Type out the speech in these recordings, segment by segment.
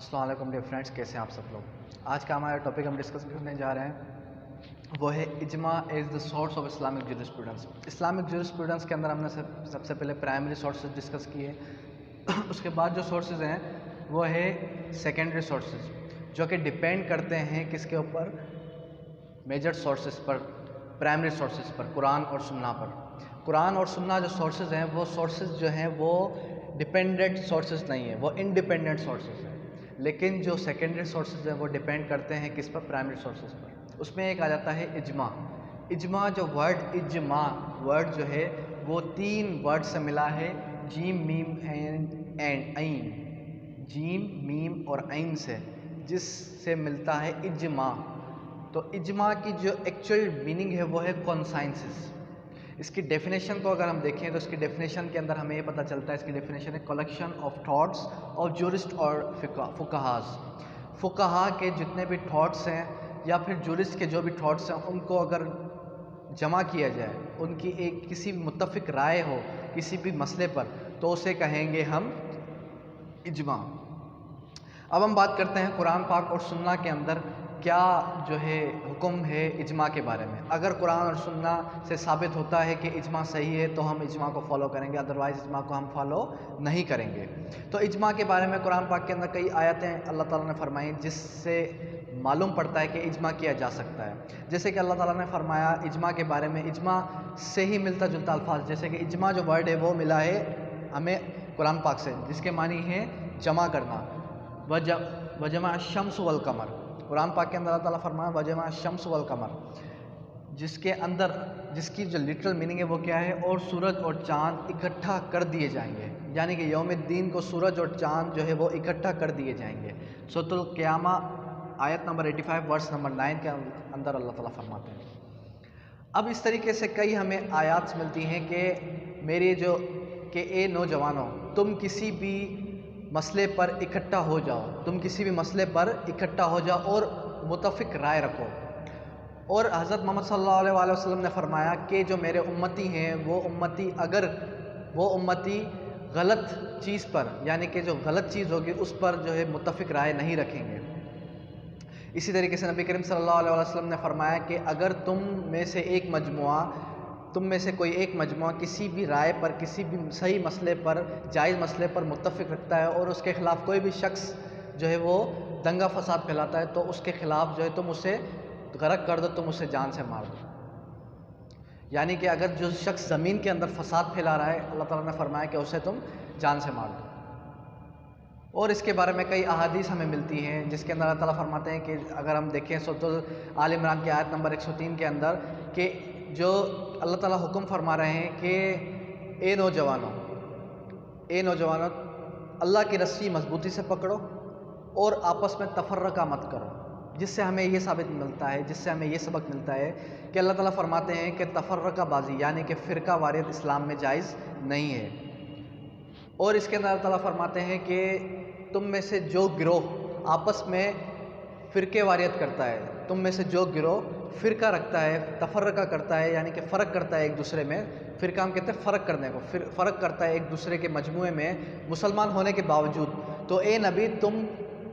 السلام علیکم dear friends, کیسے ہیں آپ سب لوگ؟ آج کا ہمارا ٹاپک ہم ڈسکس کرنے جا رہے ہیں وہ ہے اجماع as the source of Islamic jurisprudence. Islamic jurisprudence کے اندر ہم نے سب سے پہلے پرائمری سورسز ڈسکس کیے، اس کے بعد جو سورسز ہیں وہ ہے سیکنڈری سورسز، جو کہ ڈپینڈ کرتے ہیں کس کے اوپر؟ میجر سورسز پر، پرائمری سورسز پر، قرآن اور سنہ پر۔ قرآن اور سنہ جو سورسز ہیں وہ سورسز جو ہیں وہ ڈپینڈنٹ سورسز نہیں ہیں، وہ انڈیپینڈنٹ سورسز ہیں، لیکن جو سیکنڈری سورسز ہیں وہ ڈیپینڈ کرتے ہیں کس پر؟ پرائمری سورسز پر۔ اس میں ایک آ جاتا ہے اجماع۔ اجماع جو ورڈ اجماع ورڈ جو ہے وہ 3 ورڈ سے ملا ہے، جیم میم عین، جیم میم اور عین سے، جس سے ملتا ہے اجماع۔ تو اجماع کی جو ایکچوئل میننگ ہے وہ ہے کنسنسس۔ اس کی ڈیفینیشن کو اگر ہم دیکھیں تو اس کی ڈیفینیشن کے اندر ہمیں یہ پتہ چلتا ہے، اس کی ڈیفینیشن ہے collection of thoughts of jurist اور فقہاز۔ فقہا کے جتنے بھی تھاٹس ہیں یا پھر جورسٹ کے جو بھی تھاٹس ہیں ان کو اگر جمع کیا جائے، ان کی ایک کسی بھی متفق رائے ہو کسی بھی مسئلے پر، تو اسے کہیں گے ہم اجماع۔ اب ہم بات کرتے ہیں قرآن پاک اور سنہ کے اندر کیا جو ہے حکم ہے اجماع کے بارے میں۔ اگر قرآن اور سنہ سے ثابت ہوتا ہے کہ اجماع صحیح ہے تو ہم اجماع کو فالو کریں گے، ادروائز اجماع کو ہم فالو نہیں کریں گے۔ تو اجماع کے بارے میں قرآن پاک کے اندر کئی آیتیں اللہ تعالیٰ نے فرمائی جس سے معلوم پڑتا ہے کہ اجماع کیا جا سکتا ہے۔ جیسے کہ اللہ تعالیٰ نے فرمایا اجماع کے بارے میں، اجماع سے ہی ملتا جلتا الفاظ، جیسے کہ اجماع جو ورڈ ہے وہ ملا ہے ہمیں قرآن پاک سے، جس کے معنی ہے جمع کرنا۔ وجمع الشمس والقمر، قرآن پاک کے اندر اللہ تعالیٰ فرمایا وجمع الشمس والقمر، جس کے اندر جس کی جو لٹرل میننگ ہے وہ کیا ہے؟ اور سورج اور چاند اکٹھا کر دیے جائیں گے، یعنی کہ یوم الدین کو سورج اور چاند جو ہے وہ اکٹھا کر دیے جائیں گے۔ سورۃ القیامہ آیت نمبر 85 ورس نمبر 9 کے اندر اللہ تعالیٰ فرماتے ہیں۔ اب اس طریقے سے کئی ہمیں آیات ملتی ہیں کہ اے نوجوانوں، تم کسی بھی مسئلے پر اکٹھا ہو جاؤ، تم کسی بھی مسئلے پر اکٹھا ہو جاؤ اور متفق رائے رکھو۔ اور حضرت محمد صلی اللہ علیہ وسلم نے فرمایا کہ جو میرے امتی ہیں وہ امتی غلط چیز پر، یعنی کہ جو غلط چیز ہوگی اس پر جو ہے متفق رائے نہیں رکھیں گے۔ اسی طریقے سے نبی کریم صلی اللہ علیہ وسلم نے فرمایا کہ اگر تم میں سے کوئی ایک مجموعہ کسی بھی رائے پر، کسی بھی صحیح مسئلے پر، جائز مسئلے پر متفق رکھتا ہے اور اس کے خلاف کوئی بھی شخص جو ہے وہ دنگا فساد پھیلاتا ہے تو اس کے خلاف جو ہے تم اسے غرق کر دو، تم اسے جان سے مار دو۔ یعنی کہ اگر جو شخص زمین کے اندر فساد پھیلا رہا ہے، اللہ تعالیٰ نے فرمایا کہ اسے تم جان سے مار دو۔ اور اس کے بارے میں کئی احادیث ہمیں ملتی ہیں جس کے اندر اللہ تعالیٰ فرماتے ہیں کہ اگر ہم دیکھیں سورۃ آل عمران کی آیت نمبر 103 کے اندر کہ جو اللہ تعالیٰ حکم فرما رہے ہیں کہ اے نوجوانوں اللہ کی رسی مضبوطی سے پکڑو اور آپس میں تفرقہ مت کرو، جس سے ہمیں یہ ثابت ملتا ہے، جس سے ہمیں یہ سبق ملتا ہے کہ اللہ تعالیٰ فرماتے ہیں کہ تفرقہ بازی یعنی کہ فرقہ واریت اسلام میں جائز نہیں ہے۔ اور اس کے اندر اللہ تعالیٰ فرماتے ہیں کہ تم میں سے جو گروہ آپس میں فرقے واریت کرتا ہے، تم میں سے جو گروہ فرقہ رکھتا ہے، تفرقہ کرتا ہے، یعنی کہ فرق کرتا ہے ایک دوسرے میں، فرقہ ہم کہتے ہیں فرق کرنے کو، فرق کرتا ہے ایک دوسرے کے مجموعے میں مسلمان ہونے کے باوجود، تو اے نبی تم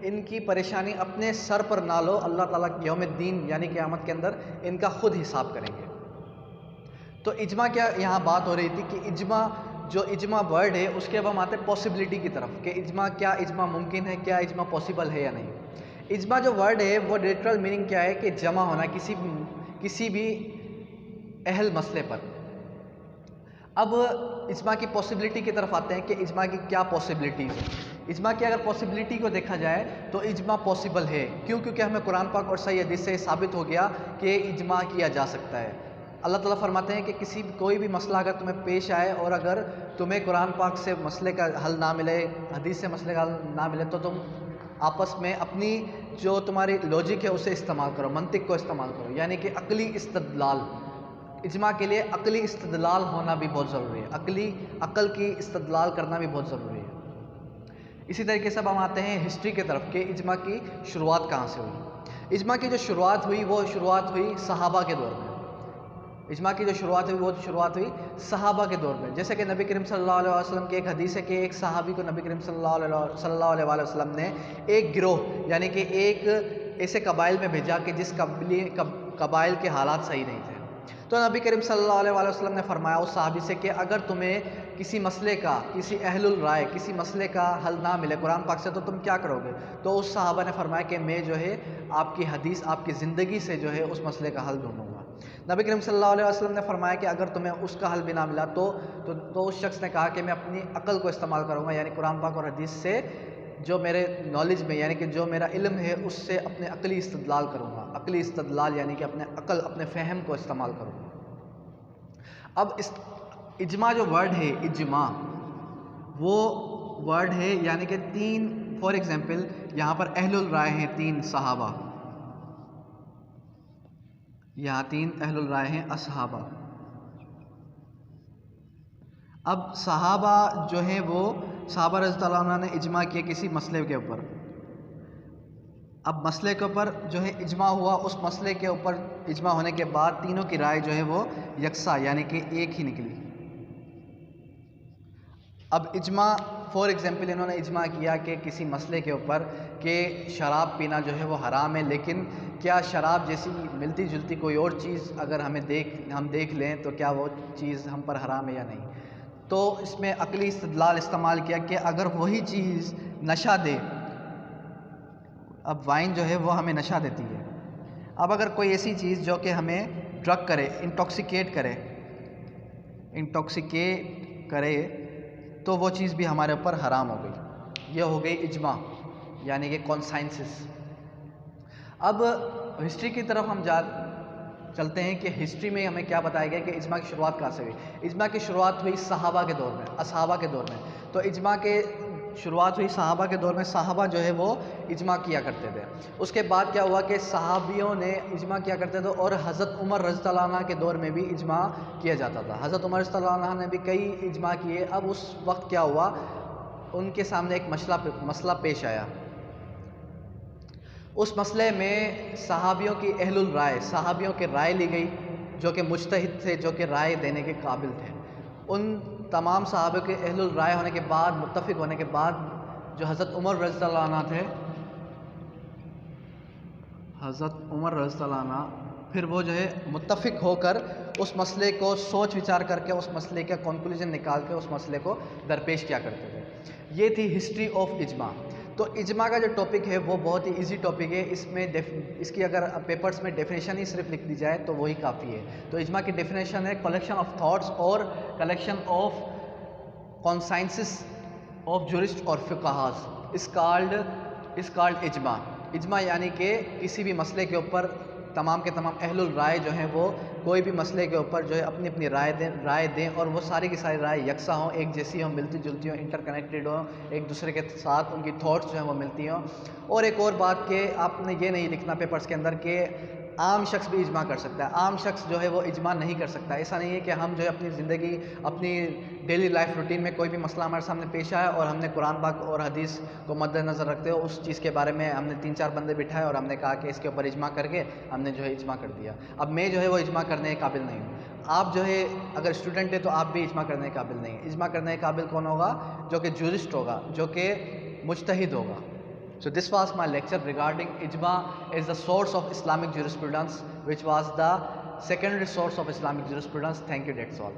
ان کی پریشانی اپنے سر پر نہ لو، اللہ تعالیٰ یوم الدین یعنی قیامت کے اندر ان کا خود حساب کریں گے۔ تو اجماع کیا یہاں بات ہو رہی تھی کہ اجماع ورڈ ہے اس کے اب ہم آتے ہیں پاسبلٹی کی طرف کہ کیا اجماع ممکن ہے، کیا اجماع پاسبل ہے یا نہیں۔ اجماع جو ورڈ ہے وہ لٹرل میننگ کیا ہے کہ جمع ہونا کسی بھی اہل مسئلے پر۔ اب اجماع کی پاسبلٹی کی طرف آتے ہیں کہ اجماع کی کیا پاسبلٹیز ہیں۔ اجماع کی اگر پاسبلٹی کو دیکھا جائے تو اجماع پاسبل ہے، کیونکہ ہمیں قرآن پاک اور صحیح حدیث سے ثابت ہو گیا کہ اجماع کیا جا سکتا ہے۔ اللہ تعالیٰ فرماتے ہیں کہ کوئی بھی مسئلہ اگر تمہیں پیش آئے اور اگر تمہیں قرآن پاک سے مسئلے کا حل نہ ملے، حدیث سے مسئلے کا حل نہ ملے، تو تم آپس میں اپنی جو تمہاری لوجک ہے اسے استعمال کرو، منطق کو استعمال کرو، یعنی کہ عقلی استدلال۔ اجماع کے لیے عقلی استدلال ہونا بھی بہت ضروری ہے، عقل کی استدلال کرنا بھی بہت ضروری ہے۔ اسی طریقے سے اب ہم آتے ہیں ہسٹری کی طرف کہ اجماع کی شروعات کہاں سے ہوئی۔ اجماع کی جو شروعات ہوئی وہ شروعات ہوئی صحابہ کے دور میں۔ اجماع کی جو شروعات ہوئی وہ شروعات ہوئی صحابہ کے دور میں. جیسے کہ نبی کریم صلی اللہ علیہ وسلم کی ایک حدیث ہے کہ ایک صحابی کو نبی کریم صلی اللہ علیہ وسلم نے ایک گروہ یعنی کہ ایک ایسے قبائل میں بھیجا کہ جس قبائل کے حالات صحیح نہیں تھے. تو نبی کریم صلی اللہ علیہ وسلم نے فرمایا اس صحابی سے کہ اگر تمہیں کسی مسئلے کا، کسی اہل الرائے کسی مسئلے کا حل نہ ملے قرآن پاک سے تو تم کیا کرو گے؟ تو اس صحابہ نے فرمایا کہ میں جو ہے آپ کی حدیث، آپ کی زندگی سے جو ہے اس مسئلے کا حل ڈھونڈوں گا. نبی کریم صلی اللہ علیہ وسلم نے فرمایا کہ اگر تمہیں اس کا حل بھی نہ ملا تو اس شخص نے کہا کہ میں اپنی عقل کو استعمال کروں گا، یعنی قرآن پاک اور حدیث سے جو میرے نالج میں یعنی کہ جو میرا علم ہے اس سے اپنے عقلی استدلال کروں گا. عقلی استدلال یعنی کہ اپنے عقل، اپنے فہم کو استعمال کروں گا. اب اجماع جو ورڈ ہے اجماع، وہ ورڈ ہے یعنی کہ تین، فار ایگزامپل یہاں پر اہل الرائے ہیں تین صحابہ، یہاں تین اہل الرائے ہیں اصحابہ. اب صحابہ جو ہیں وہ صحابہ رضی اللہ عنہ نے اجماع کیا کسی مسئلے کے اوپر. اب مسئلے کے اوپر جو ہے اجماع ہوا، اس مسئلے کے اوپر اجماع ہونے کے بعد تینوں کی رائے جو ہے وہ یکساں یعنی کہ ایک ہی نکلی. اب اجماع فار ایگزامپل انہوں نے اجماع کیا کہ کسی مسئلے کے اوپر کہ شراب پینا جو ہے وہ حرام ہے، لیکن کیا شراب جیسی ملتی جلتی کوئی اور چیز اگر ہم دیکھ لیں تو کیا وہ چیز ہم پر حرام ہے یا نہیں؟ تو اس میں عقلی استدلال استعمال کیا کہ اگر وہی چیز نشہ دے، اب وائن جو ہے وہ ہمیں نشہ دیتی ہے، اب اگر کوئی ایسی چیز جو کہ ہمیں ڈرگ کرے، انٹاکسیکیٹ کرے تو وہ چیز بھی ہمارے اوپر حرام ہو گئی. یہ ہو گئی اجماع یعنی کہ کانسینسس. اب ہسٹری کی طرف ہم چلتے ہیں کہ ہسٹری میں ہمیں کیا بتایا گیا کہ اجماع کی شروعات کہاں سے ہوئی. اجماع کی شروعات ہوئی صحابہ کے دور میں، اصحابہ کے دور میں. تو اجماع کے شروعات ہوئی صحابہ کے دور میں. صحابہ جو ہے وہ اجماع کیا کرتے تھے. اس کے بعد کیا ہوا کہ صحابیوں نے اجماع کیا کرتے تھے، اور حضرت عمر رضی اللہ عنہ کے دور میں بھی اجماع کیا جاتا تھا. حضرت عمر رضی اللہ عنہ نے بھی کئی اجماع کیے. اب اس وقت کیا ہوا، ان کے سامنے ایک مسئلہ پیش آیا. اس مسئلے میں صحابیوں کی اہل الرائے، صحابیوں کی رائے لی گئی جو کہ مجتہد تھے، جو کہ رائے دینے کے قابل تھے. ان تمام صحابہ کے اہل الرائے ہونے کے بعد، متفق ہونے کے بعد، جو حضرت عمر رضی اللہ عنہ تھے، حضرت عمر رضی اللہ عنہ پھر وہ جو ہے متفق ہو کر اس مسئلے کو سوچ وچار کر کے اس مسئلے کا کنکلوژن نکال کے اس مسئلے کو درپیش کیا کرتے تھے. یہ تھی ہسٹری آف اجماع. تو اجماع کا جو ٹاپک ہے وہ بہت ہی ایزی ٹاپک ہے. اس کی اگر پیپرز میں ڈیفینیشن ہی صرف لکھ دی جائے تو وہی کافی ہے. تو اجماع کی ڈیفینیشن ہے کلیکشن آف تھاٹس اور کلیکشن آف کانسینسس آف جورسٹ اور فقہاز از کالڈ اجماع. اجماع یعنی کہ کسی بھی مسئلے کے اوپر تمام کے تمام اہل الرائے جو ہیں وہ کوئی بھی مسئلے کے اوپر جو ہے اپنی اپنی رائے دیں اور وہ ساری کی ساری رائے یکساں ہوں، ایک جیسی ہوں، ملتی جلتی ہوں، انٹر کنیکٹڈ ہوں، ایک دوسرے کے ساتھ ان کی تھاٹس جو ہیں وہ ملتی ہوں. اور ایک اور بات کہ آپ نے یہ نہیں لکھنا پیپرز کے اندر کہ عام شخص بھی اجماع کر سکتا ہے. عام شخص جو ہے وہ اجماع نہیں کر سکتا. ایسا نہیں ہے کہ ہم جو ہے اپنی زندگی، اپنی ڈیلی لائف روٹین میں کوئی بھی مسئلہ ہمارے سامنے پیش آیا اور ہم نے قرآن پاک اور حدیث کو مد نظر رکھتے ہو اس چیز کے بارے میں ہم نے 3-4 بندے بٹھائے اور ہم نے کہا کہ اس کے اوپر اجماع کر کے ہم نے جو ہے اجماع کر دیا. اب میں جو ہے وہ اجماع کرنے کے قابل نہیں ہوں. آپ جو ہے اگر اسٹوڈنٹ ہے تو آپ بھی اجماع کرنے کے قابل نہیں ہیں. اجماع کرنے کے قابل کون ہوگا؟ جو کہ جورسٹ ہوگا، جو کہ مجتہد ہوگا. So this was my lecture regarding Ijma is the source of Islamic jurisprudence, which was the secondary source of Islamic jurisprudence. Thank you, that's all.